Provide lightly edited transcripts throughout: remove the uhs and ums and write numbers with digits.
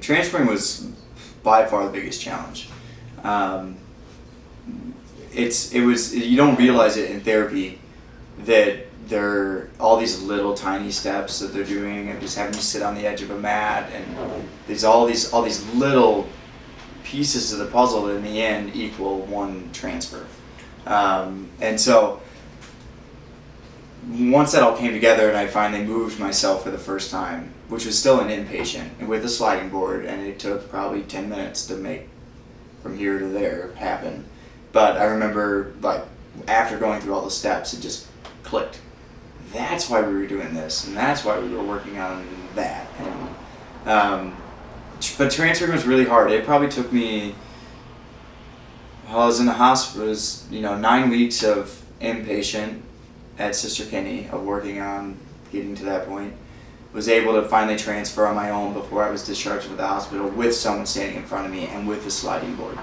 transferring was by far the biggest challenge. You don't realize it in therapy that there are all these little tiny steps that they're doing, and just having you sit on the edge of a mat, and there's all these little pieces of the puzzle that in the end equal one transfer. And so once that all came together and I finally moved myself for the first time, which was still an inpatient and with a sliding board, and it took probably 10 minutes to make from here to there happen. But I remember, like, after going through all the steps, it just clicked. That's why we were doing this, and that's why we were working on that. And but transferring was really hard. It probably took me, while I was in the hospital, it was 9 weeks of inpatient at Sister Kinney, of working on getting to that point. Was able to finally transfer on my own before I was discharged from the hospital, with someone standing in front of me and with the sliding board.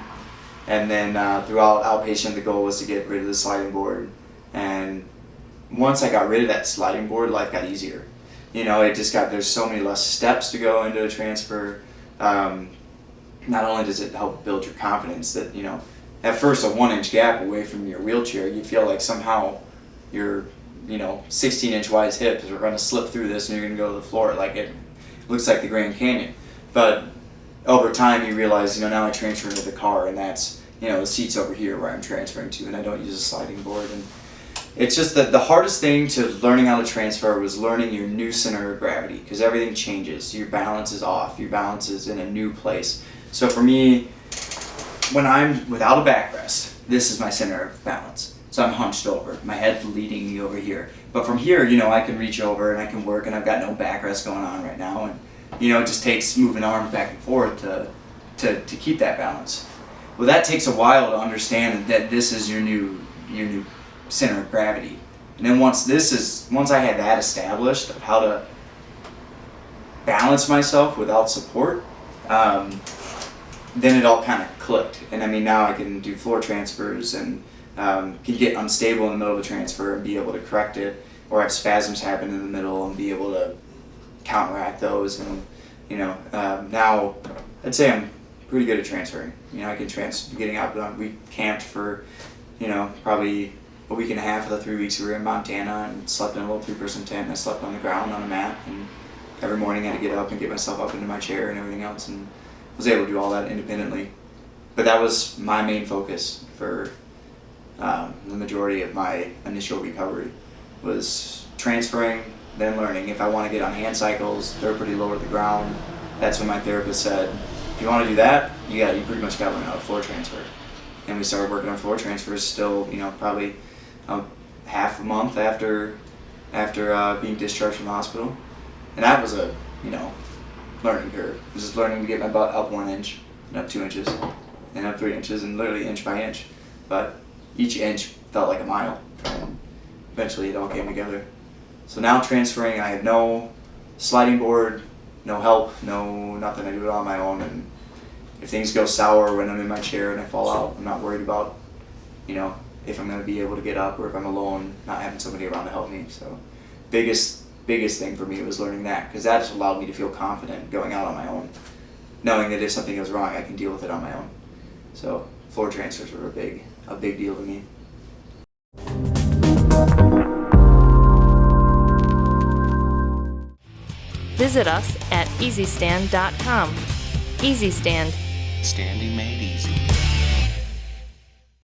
And then throughout outpatient, the goal was to get rid of the sliding board. And once I got rid of that sliding board, life got easier. There's so many less steps to go into a transfer. Not only does it help build your confidence that, at first a 1-inch gap away from your wheelchair, you feel like somehow your 16-inch wide hips are going to slip through this and you're going to go to the floor. Like, it looks like the Grand Canyon. But over time you realize, now I transfer into the car, and that's, the seat's over here where I'm transferring to, and I don't use a sliding board. And it's just that the hardest thing to learning how to transfer was learning your new center of gravity, because everything changes. Your balance is off. Your balance is in a new place. So for me, when I'm without a backrest, this is my center of balance. So I'm hunched over, my head's leading me over here. But from here, I can reach over and I can work, and I've got no backrest going on right now. And it just takes moving arms back and forth to keep that balance. Well, that takes a while to understand that this is your new center of gravity. And then once I had that established of how to balance myself without support, then it all kind of clicked. And I mean, now I can do floor transfers and can get unstable in the middle of the transfer and be able to correct it, or have spasms happen in the middle and be able to counteract those. And now I'd say I'm pretty good at transferring. I can getting out. We camped for probably a week and a half of the 3 weeks we were in Montana, and slept in a little 3-person tent. I slept on the ground on a mat, and every morning I had to get up and get myself up into my chair and everything else, and was able to do all that independently. But that was my main focus for the majority of my initial recovery, was transferring, then learning. If I want to get on hand cycles, they're pretty low to the ground. That's when my therapist said, if you want to do that, you pretty much got to learn how to floor transfer. And we started working on floor transfers still, probably half a month after being discharged from the hospital. And that was a, learning curve. It was just learning to get my butt up 1 inch, and up 2 inches, and up 3 inches, and literally inch by inch. But each inch felt like a mile, and eventually it all came together. So now transferring, I have no sliding board, no help, no nothing. I do it on my own, and if things go sour when I'm in my chair and I fall out, I'm not worried about, if I'm going to be able to get up, or if I'm alone, not having somebody around to help me. So biggest thing for me was learning that, because that just allowed me to feel confident going out on my own, knowing that if something goes wrong, I can deal with it on my own. So floor transfers were a big deal to me. Visit us at EasyStand.com. EasyStand. Standing made easy.